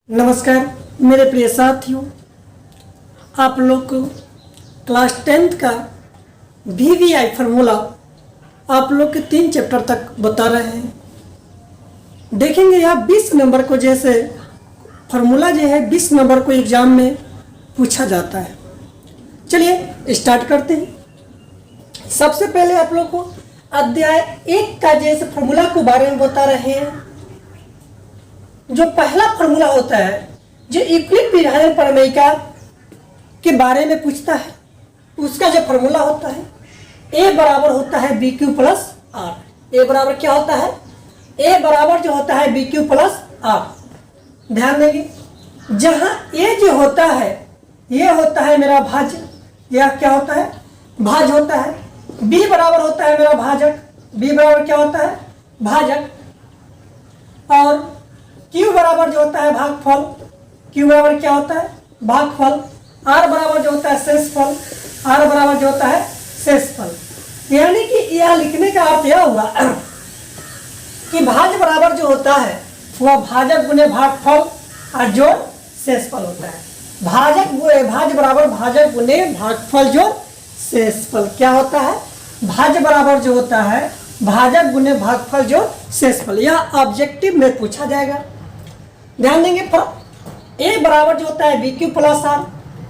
नमस्कार मेरे प्रिय साथियों, आप लोग को क्लास 10th का VVI फार्मूला आप लोग के 3 चैप्टर तक बता रहे हैं। देखेंगे यहाँ 20 नंबर को जैसे फार्मूला जो है 20 नंबर को एग्जाम में पूछा जाता है। चलिए स्टार्ट करते हैं। सबसे पहले आप लोग को अध्याय 1 का जैसे फार्मूला के बारे में बता रहे हैं। जो पहला फार्मूला होता है जो यूक्लिड विभाजन प्रमेयिका के बारे में पूछता है, उसका जो फार्मूला होता है a बराबर होता है बी क्यू प्लस आर। ए बराबर क्या होता है? a बराबर जो होता है बी क्यू प्लस आर। ध्यान देंगे, जहां a जो होता है ये होता है मेरा भाज्य, यह क्या होता है? भाज्य होता है। b बराबर होता है मेरा भाजक, b बराबर क्या होता है? भाजक। और Q बराबर जो होता है भागफल, Q बराबर क्या होता है? भागफल। R बराबर जो होता है शेषफल, R बराबर जो होता है शेषफल। यानी कि यह लिखने का अर्थ यह हुआ कि भाज्य बराबर जो होता है वह भाजक गुने भागफल और जोड़ शेषफल होता है। भाज्य बराबर भाजक गुने भागफल जोड़ शेषफल क्या होता है? भाज्य बराबर जो होता है भाजक गुने भागफल जोड़ शेषफल। यह ऑब्जेक्टिव में पूछा जाएगा। ध्यान देंगे, a बराबर जो होता है बी क्यू प्लस आर,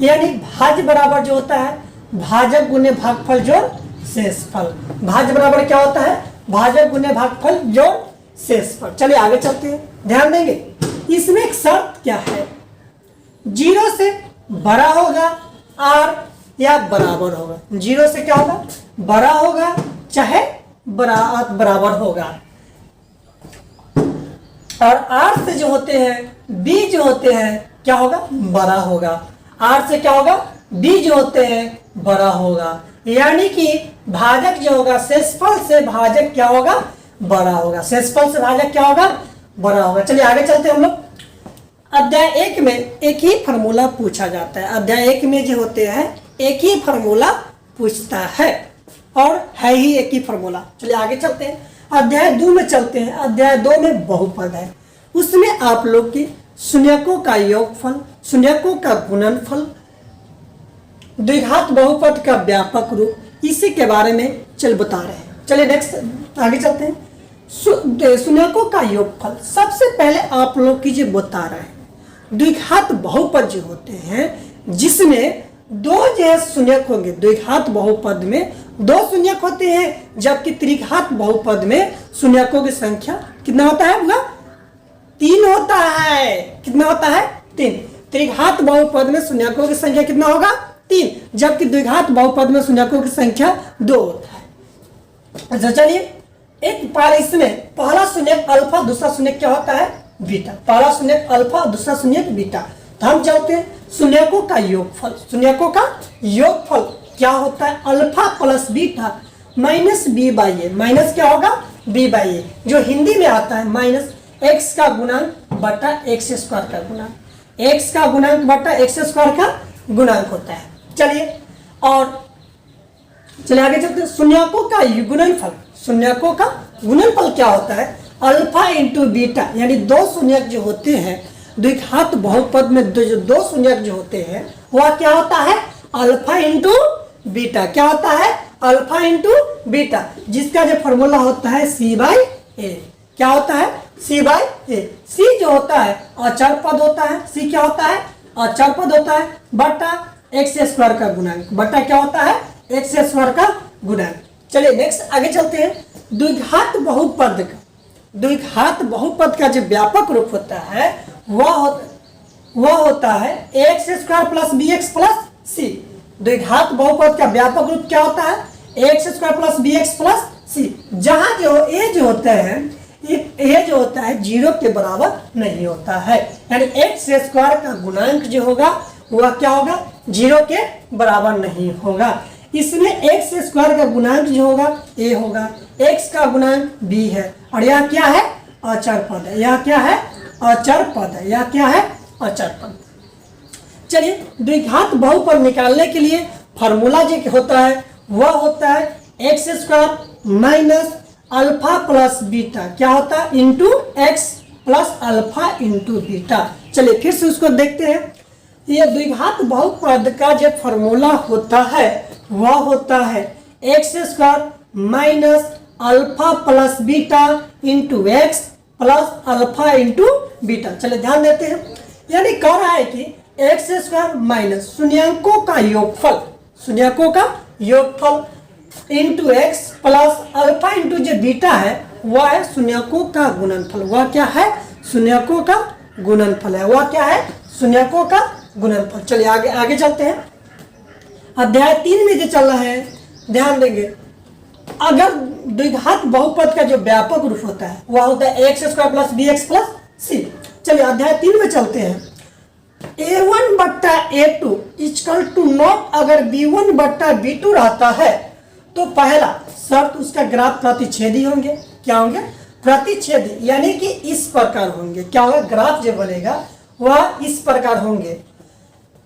यानी भाज्य बराबर जो होता है भाजक गुने भागफल जोड़ शेषफल। भाज्य बराबर क्या होता है? भाजक गुने भागफल जोड़ शेषफल। चलिए आगे चलते हैं। ध्यान देंगे, इसमें एक शर्त क्या है? 0 से बड़ा होगा r या बराबर होगा। 0 से क्या होगा? बड़ा होगा चाहे बराबर होगा। और r से जो होते हैं b जो होते हैं क्या होगा? बड़ा होगा। r से क्या होगा? b जो होते हैं बड़ा होगा। यानी कि भाजक जो होगा शेषफल से भाजक क्या होगा? बड़ा होगा। शेषफल से भाजक क्या होगा? बड़ा होगा। चलिए आगे चलते हैं हम लोग। अध्याय 1 में एक ही फार्मूला पूछा जाता है। अध्याय 1 में जो होते हैं एक ही फार्मूला पूछता है और है ही एक ही फार्मूला। चलिए आगे चलते हैं। अध्याय 2 में चलते हैं। अध्याय 2 में बहुपद है, उसमें आप लोग की शून्यकों का योगफल, शून्यकों का गुणनफल, द्विघात बहुपद का व्यापक रूप, इसी के बारे में बता रहे हैं। चलिए नेक्स्ट आगे चलते हैं। शून्यकों का योगफल सबसे पहले आप लोग की जो बता रहे हैं। द्विघात बहुपद जो होते हैं जिसमें दो जो है शून्यक होंगे। द्विघात बहुपद में 2 शून्यक होते हैं, जबकि त्रिघात बहुपद में शून्यकों की संख्या कितना होता है? पूरा 3 होता है। कितना होता है? 3। त्रिघात बहुपद में शून्यकों की संख्या कितना होगा? 3, जबकि द्विघात बहुपद में शून्यकों की संख्या 2 होता है। अच्छा चलिए, एक बार इसमें पहला शून्यक अल्फा, दूसरा शून्यक क्या होता है? बीटा। पहला शून्यक अल्फा, दूसरा शून्यक बीटा। तो हम चलते हैं शून्यकों का योगफल। शून्यकों का योगफल क्या होता है? Alpha plus beta minus B by A. Minus क्या होगा? बी बाई ए, जो हिंदी में आता है माइनस एक्स का गुणांक बटा एक्स स्क्वायर का गुणांक। एक्स का गुणांक बटा एक्स स्क्वायर का गुणांक होता है। चलिए आगे चलते हैं। शून्यकों का गुणनफल। शून्यकों का गुणनफल क्या होता है? अल्फा इंटू बीटा, यानी 2 शून्यक जो होते हैं द्विघात बहुपद में जो 2 शून्यक जो होते हैं वह क्या होता है? Alpha into beta. क्या होता है? अल्फा इंटू बीटा, जिसका जो फॉर्मूला होता है सी बाई ए। क्या होता है? सी बाई ए। सी जो होता है अचर पद होता है। सी क्या होता है? अचर पद होता है बटा एक्स स्क्वायर का गुणांक। बटा क्या होता है? एक्स स्क्वायर का गुणांक। चलिए नेक्स्ट आगे चलते हैं। द्विघात बहुपद का जो व्यापक रूप होता है वह होता है x square plus b x plus c. द्विघात बहुपद का व्यापक रूप क्या होता है? X square plus b x plus c. जहां जो ए जो होता है ये जो होता है 0 के बराबर नहीं होता है, यानी एक्स स्क्वायर का गुणांक जो होगा वह क्या होगा? 0 के बराबर नहीं होगा। इसमें एक्स स्क्वायर का गुणांक जो होगा ए होगा, एक्स का गुणांक बी है, और यह क्या है? अचर पद है। यह क्या है? अचर पद है। यह क्या है? अचर पद। चलिए, द्विघात बहुपद निकालने के लिए फॉर्मूला जो होता है वह होता है x square minus alpha plus beta. क्या होता है? Into x plus alpha into beta. चलिए फिर से उसको देखते हैं। ये द्विघात बहुपद का जो फॉर्मूला होता है वह होता है x square minus alpha plus beta into x plus alpha into beta. चलिए ध्यान देते हैं, यानी कह रहा है कि एक्स स्क्वायर माइनस शून्यंकों का योगफल, शून्यंकों का योगफल into x plus alpha into जो बीटा है वह है शून्यंकों का गुणनफल। वह क्या है? शून्यंकों का गुणनफल है। वह क्या है? शून्यंकों का गुणनफल। चलिए आगे आगे चलते हैं। अध्याय 3 में जो चल रहा है ध्यान देंगे, अगर द्विघात बहुपद का जो व्यापक रूप होता है वह होता है x square plus b x plus c. चलिए अध्याय 3 में चलते हैं। a1 बट्टा a2 इक्वल टू नॉट अगर b1 बट्टा b2 रहता है तो पहला शर्त उसका ग्राफ प्रतिच्छेदी होंगे। क्या होंगे? प्रतिच्छेदी, यानी कि इस प्रकार होंगे। क्या होगा? ग्राफ जो बनेगा वह इस प्रकार होंगे।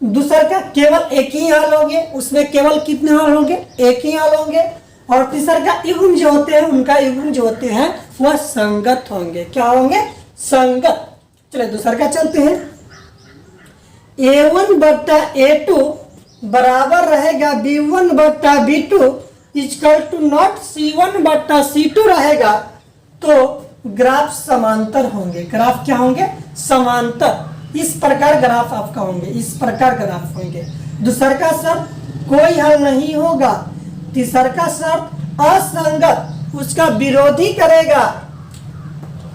दूसरा का केवल एक ही हल होंगे, उसमें केवल कितने हल होंगे? एक ही हल होंगे। और तीसरा का युग्म जो होते हैं, उनका युग्म जो होते हैं वह संगत होंगे। क्या होंगे? संगत। चलिए दूसरा का चलते हैं। a1 बट्टा a2 बराबर रहेगा b1 बट्टा b2 equal to not c1 बट्टा c2 रहेगा तो ग्राफ समांतर होंगे। ग्राफ क्या होंगे? समांतर। इस प्रकार ग्राफ आपका होंगे, इस प्रकार ग्राफ होंगे। दूसरा का शर्त कोई हल नहीं होगा। तीसरा का शर्त असंगत, उसका विरोधी करेगा।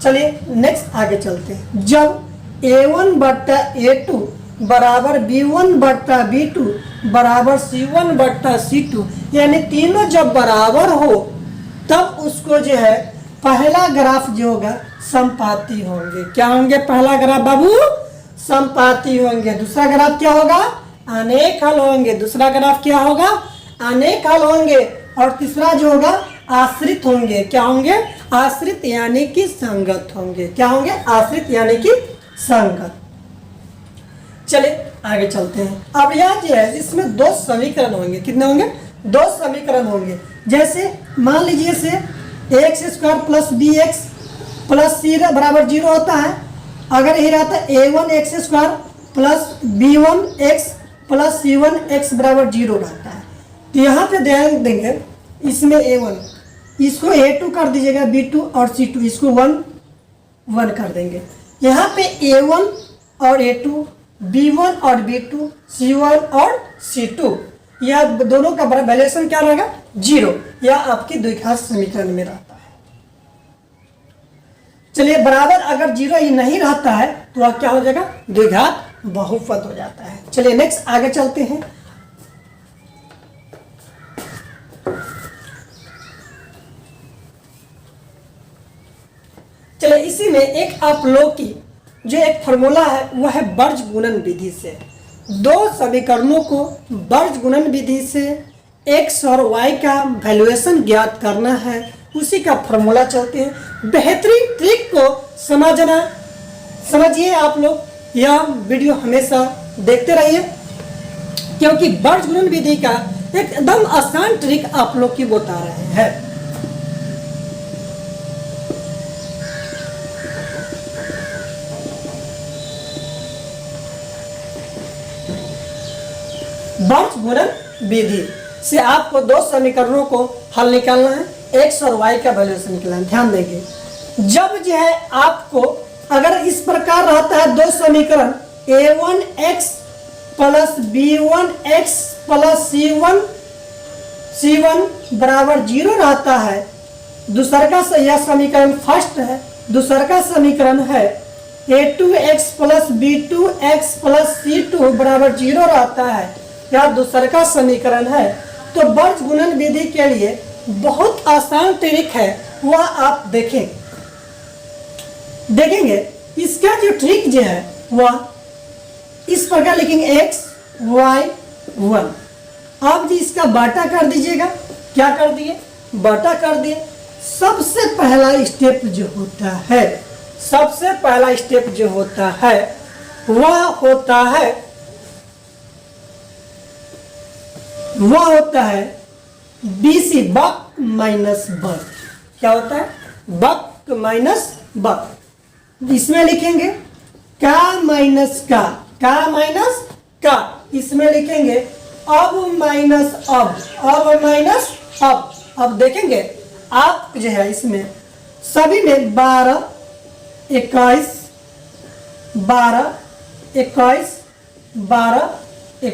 चलिए नेक्स्ट आगे चलते हैं। जब a1 बट्टा a2 बराबर b1 बट्टा b2 बराबर c1 बट्टा c2 यानी तीनों जब बराबर हो तब उसको जो है पहला ग्राफ जो होगा समपाती होंगे। क्या होंगे? पहला ग्राफ बाबू समपाती होंगे। दूसरा ग्राफ क्या होगा? अनेक हल होंगे। दूसरा ग्राफ क्या होगा? अनेक हल होंगे। और तीसरा जो होगा आश्रित होंगे। क्या होंगे? आश्रित यानी कि संगत होंगे। क्या होंगे? आश्रित यानी कि संगत। चलिए आगे चलते हैं। अब यह जो है इसमें दो समीकरण होंगे। कितने होंगे? दो समीकरण होंगे। जैसे मान लीजिए से x square plus b x plus c बराबर 0 होता है। अगर यही रहता है a1 x square plus b1 x plus c1 x बराबर 0 रहता है तो यहाँ पे ध्यान देंगे, इसमें a1 इसको a2 कर दीजिएगा, b2 और c2 इसको 1 कर देंगे। यहाँ पे a1 और a2, b1 और b2, c1 और c2 यह दोनों का वैल्यूएशन क्या रहेगा? 0। यह आपकी द्विघात समीकरण में रहता है। चलिए बराबर अगर 0 ही नहीं रहता है तो वह क्या हो जाएगा? द्विघात बहुपद हो जाता है। चलिए नेक्स्ट आगे चलते हैं। चलिए इसी में एक आप लोग की जो एक फॉर्मूला है वह है वर्ज गुणन विधि से। दो समीकरणों को वर्ज गुणन विधि से x और y का वैल्यूएशन ज्ञात करना है, उसी का फॉर्मूला चलते हैं। बेहतरीन ट्रिक को समझिए आप लोग। यह वीडियो हमेशा देखते रहिए क्योंकि वर्ज गुणन विधि का एकदम आसान ट्रिक आप लोग की बता रहे हैं। वर्ज गुणन विधि से आपको दो समीकरणों को हल निकालना है, x और y का वैल्यूएशन निकालना है। ध्यान देंगे, जब जो है आपको अगर इस प्रकार रहता है दो समीकरण a1x plus b1x plus c1 बराबर 0 रहता है। दूसरा का यह समीकरण फर्स्ट है। दूसरा का समीकरण है a2x plus b2x plus c2 बराबर 0 रहता है। यह दूसरा का समीकरण है। तो वर्ज गुणन विधि के लिए बहुत आसान ट्रिक है, वह आप देखेंगे। इसका जो ट्रिक जो है वह इस प्रकार लिखेंगे x y 1। आप जी इसका बाटा कर दीजिएगा। क्या कर दिए? बाटा कर दिए। सबसे पहला स्टेप जो होता है, सबसे पहला स्टेप जो होता है वह होता है BC बक माइनस बक। क्या होता है? बक माइनस बक। इसमें लिखेंगे का माइनस का, इसमें लिखेंगे अब माइनस अब देखेंगे आप जो है इसमें सभी में 12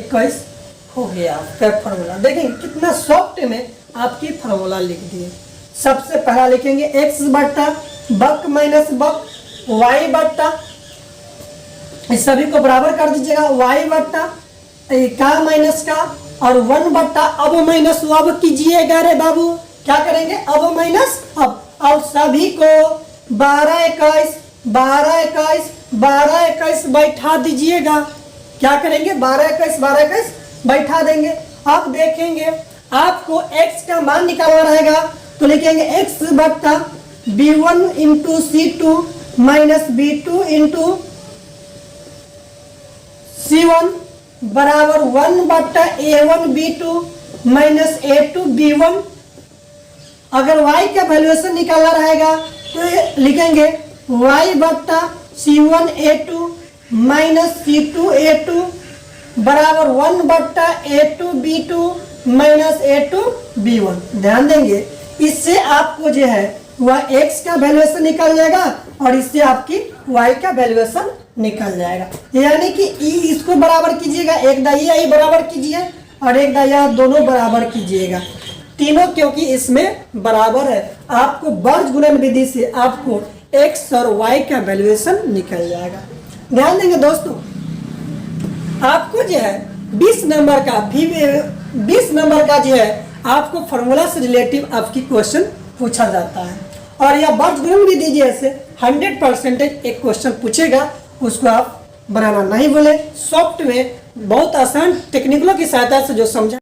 21 हो गया आपका फार्मूला। देखेंगे कितना सॉफ्ट में आपकी फार्मूला लिख दिए। सबसे पहला लिखेंगे x बट्टा बक माइनस बक y बट्टा, इस सभी को बराबर कर दीजिएगा, y बट्टा का माइनस का और 1 बट्टा अब माइनस अब कीजिएगा रे बाबू, क्या करेंगे अब माइनस अब, और सभी को 12 21 बैठा दीजिएगा। क्या करेंगे 12 21 बैठा देंगे। अब देखेंगे आपको x का मान निकालना रहेगा, तो लिखेंगे x बट्टा b1 into c2 minus b2 into c1 बराबर 1 बट्टा a1 b2 minus a2 b1। अगर y का वैल्यूएशन निकालना रहेगा तो लिखेंगे y बट्टा c1 a2 minus c2 a2 बराबर 1 बट्टा a2 b2 minus a2 b1। ध्यान देंगे इससे आपको जो है वह x का वैल्यूएशन निकल जाएगा और इससे आपकी y का वैल्यूएशन निकल जाएगा। यानी कि इसको बराबर कीजिएगा, एक दाहिया ही बराबर कीजिए और एक दाहिया दोनों बराबर कीजिएगा, तीनों क्योंकि इसमें बराबर है। आपको वर्ग गुणन विधि से आपको x और y का वैल्यूएशन निकल जाएगा। ध्यान देंगे दोस्तों, आपको जो है 20 नंबर का जो है आपको फॉर्मूला से रिलेटिव आपकी क्वेश्चन पूछा जाता है और यह वर्ग गुणन विधि जैसे 100% एक क्वेश्चन पूछेगा, उसको आप बनाना नहीं भूलें। सॉफ्ट में बहुत आसान टेक्निकलों की सहायता से जो समझा